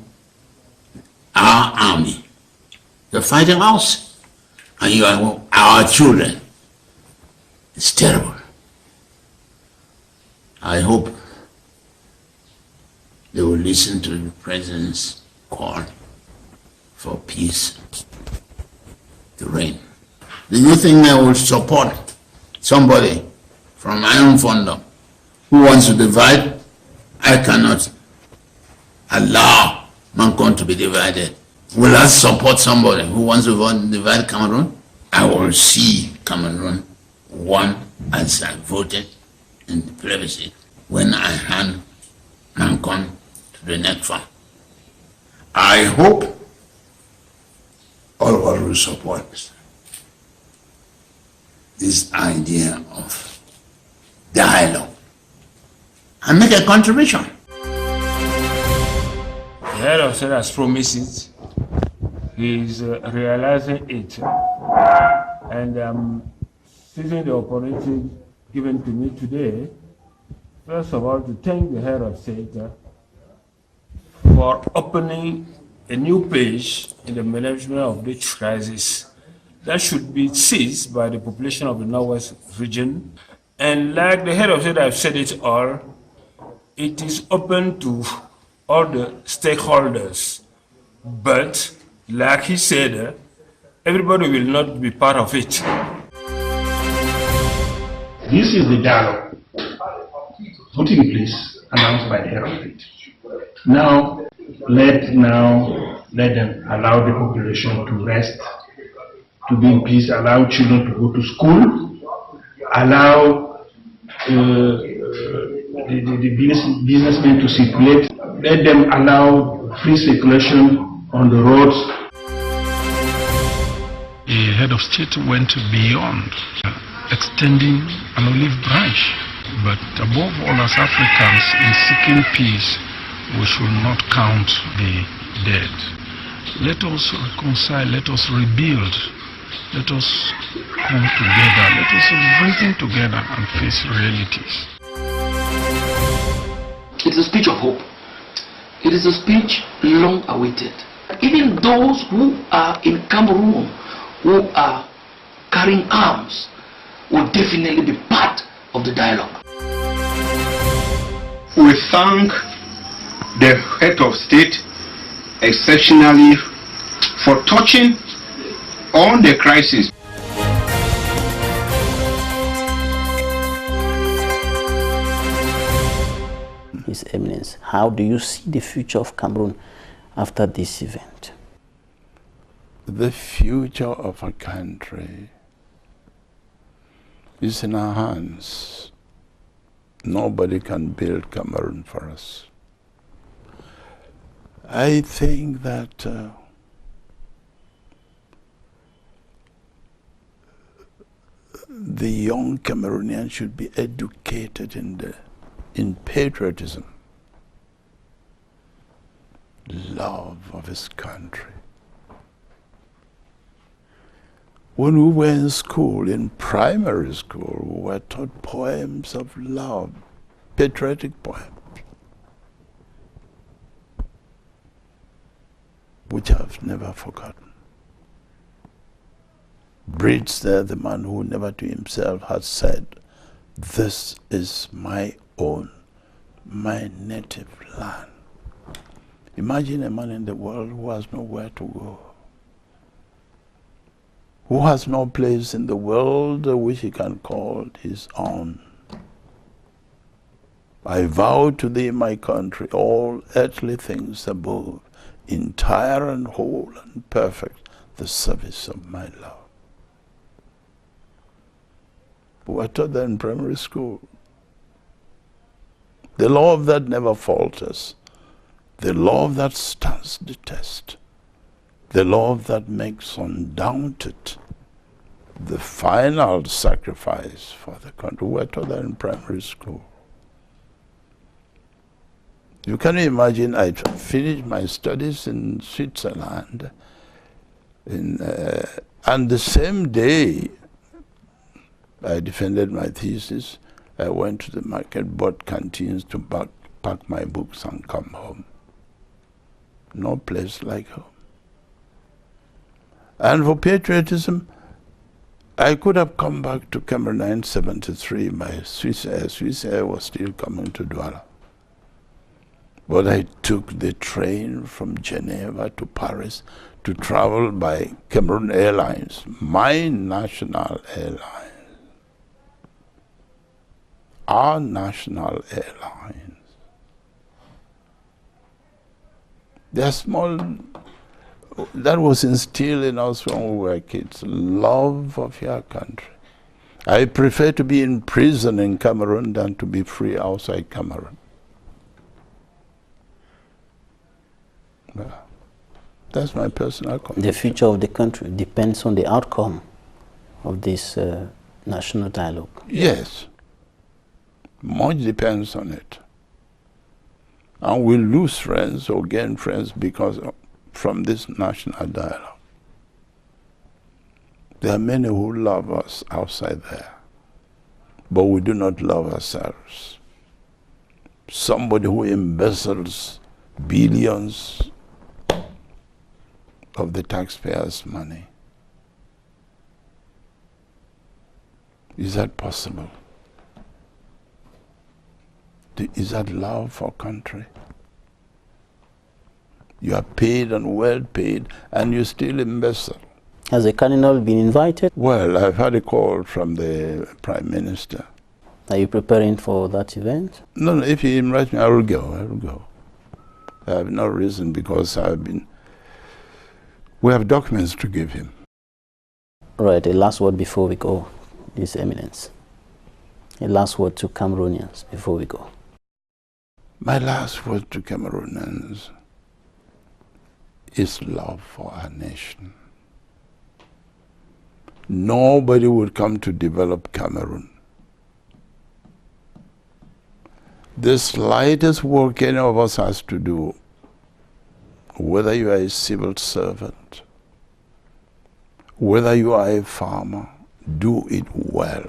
our army, you're fighting us, and you are our children. It's terrible. I hope they will listen to the president's call for peace to reign. Do you think I will support somebody from my own fandom who wants to divide? I cannot allow Mancon to be divided. Will I support somebody who wants to divide Cameroon? I will see Cameroon one as I voted in the plebiscite when I hand Mancon to the next one. I hope all will support this idea of dialogue and make a contribution. The head of state has promised it. He's realizing it. And seizing the opportunity given to me today, first of all, to thank the head of state for opening a new page in the management of this crisis that should be seized by the population of the Northwest region. And like the head of state, I've said it all, it is open to all the stakeholders. But like he said, everybody will not be part of it. This is the dialogue put in place, announced by the head of state. Now let them allow the population to rest to be in peace, allow children to go to school, allow the businessmen to circulate, let them allow free circulation on the roads. The head of state went beyond extending an olive branch. But above all, as Africans, in seeking peace, we should not count the dead. Let us reconcile, let us rebuild, let us come together, let us reason together and face realities. It is a speech of hope. It is a speech long awaited. Even those who are in Cameroon, who are carrying arms, will definitely be part of the dialogue. We thank the head of state exceptionally for touching on the crisis. His Eminence, how do you see the future of Cameroon after this event? The future of a country is in our hands. Nobody can build Cameroon for us. I think that the young Cameroonian should be educated in patriotism, love of his country. When we were in school, in primary school, we were taught poems of love, patriotic poems, which I've never forgotten. Breeds there, the man who never to himself had said, "This is my own, my native land." Imagine a man in the world who has nowhere to go, who has no place in the world which he can call his own. I vow to thee, my country, all earthly things above, entire and whole and perfect, the service of my love. We were taught that in primary school. The love that never falters, the love that stands the test, the love that makes undaunted the final sacrifice for the country. We were taught that in primary school. You can imagine, I finished my studies in Switzerland, and the same day I defended my thesis, I went to the market, bought canteens to pack my books and come home. No place like home. And for patriotism, I could have come back to Cameroon in 1973. My Swiss Air was still coming to Douala. But I took the train from Geneva to Paris to travel by Cameroon Airlines, my national airline, our national airlines. They're small. That was instilled in us when we were kids, love of your country. I prefer to be in prison in Cameroon than to be free outside Cameroon. Well, that's my personal conviction. The future of the country depends on the outcome of this national dialogue. Yes, much depends on it. And we'll lose friends or gain friends because from this national dialogue. There are many who love us outside there, but we do not love ourselves. Somebody who embezzles billions of the taxpayers' money. Is that possible? Is that love for country? You are paid and well paid, and you still embezzle. Has the Cardinal been invited? Well, I've had a call from the Prime Minister. Are you preparing for that event? No, if he invites me, I will go. I will go. I have no reason because we have documents to give him. Right, a last word before we go, His Eminence. A last word to Cameroonians before we go. My last word to Cameroonians is love for our nation. Nobody will come to develop Cameroon. The slightest work any of us has to do, whether you are a civil servant, whether you are a farmer, do it well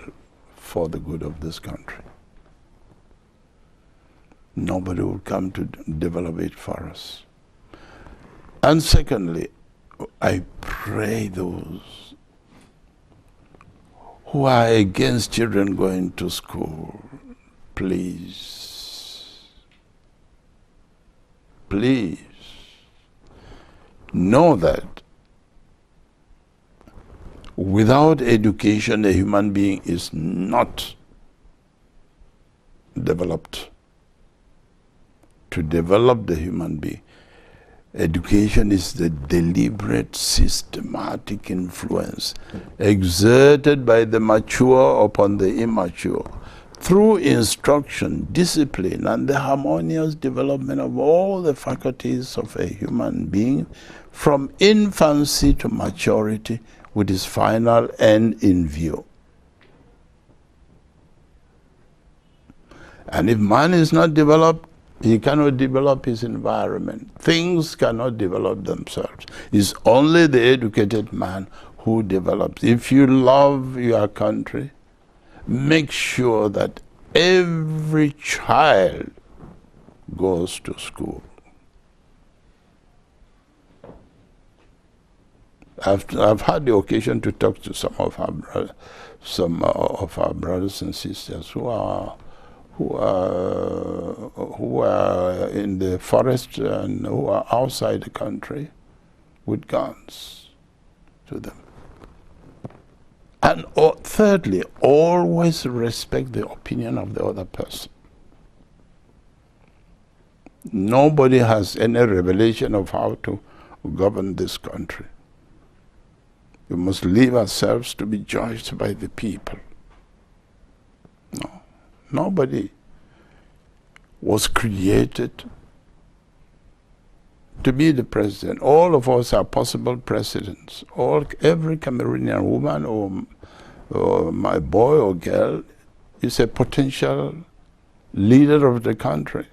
for the good of this country. Nobody will come to develop it for us. And secondly, I pray those who are against children going to school, please, please know that without education, a human being is not developed. To develop the human being, education is the deliberate, systematic influence exerted by the mature upon the immature through instruction, discipline, and the harmonious development of all the faculties of a human being from infancy to maturity with its final end in view. And if man is not developed, he cannot develop his environment. Things cannot develop themselves. It's only the educated man who develops. If you love your country, make sure that every child goes to school. I've had the occasion to talk to some of our brothers and sisters who are in the forest and who are outside the country with guns to them. And thirdly, always respect the opinion of the other person. Nobody has any revelation of how to govern this country. We must leave ourselves to be judged by the people. No. Nobody was created to be the president. All of us are possible presidents. Every Cameroonian woman or my boy or girl is a potential leader of the country.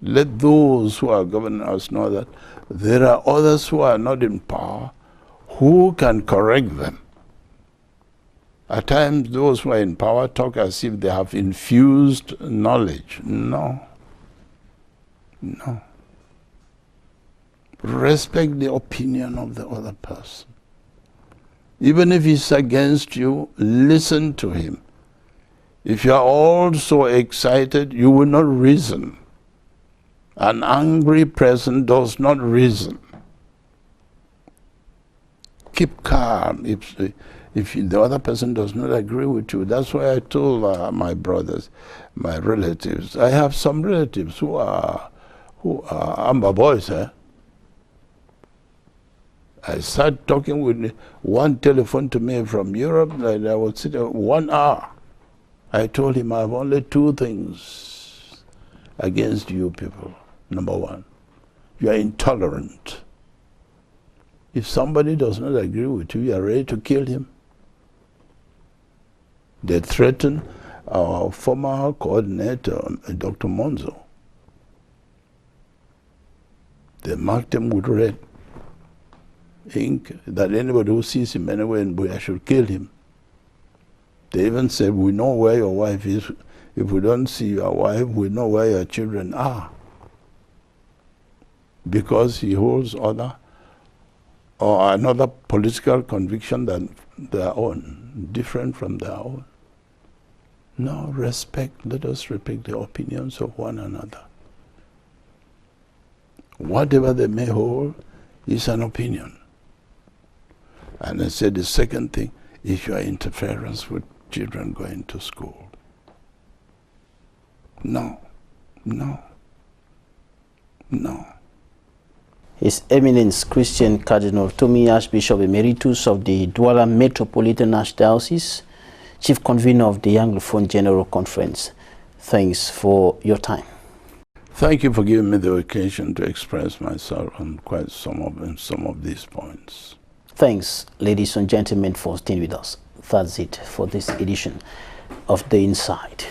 Let those who are governing us know that there are others who are not in power who can correct them. At times, those who are in power talk as if they have infused knowledge. No. No. Respect the opinion of the other person. Even if he's against you, listen to him. If you are all so excited, you will not reason. An angry person does not reason. Keep calm if the other person does not agree with you. That's why I told my brothers, my relatives. I have some relatives who are Amba boys. I started talking with one telephone to me from Europe, and I would sit there 1 hour. I told him I have only 2 things against you people. Number 1, you are intolerant. If somebody does not agree with you, you are ready to kill him. They threatened our former coordinator, Dr. Monzo. They marked him with red ink that anybody who sees him anywhere in Buea should kill him. They even said, we know where your wife is. If we don't see your wife, we know where your children are. Because he holds other or another political conviction than their own, different from their own. No, respect. Let us respect the opinions of one another. Whatever they may hold is an opinion. And I said the second thing is your interference with children going to school. No, no, no. His Eminence Christian Cardinal TUMI, Archbishop Emeritus of the Douala Metropolitan Archdiocese, Chief Convener of the Anglophone General Conference. Thanks for your time. Thank you for giving me the occasion to express myself on quite some of these points. Thanks, ladies and gentlemen, for staying with us. That's it for this edition of The Inside.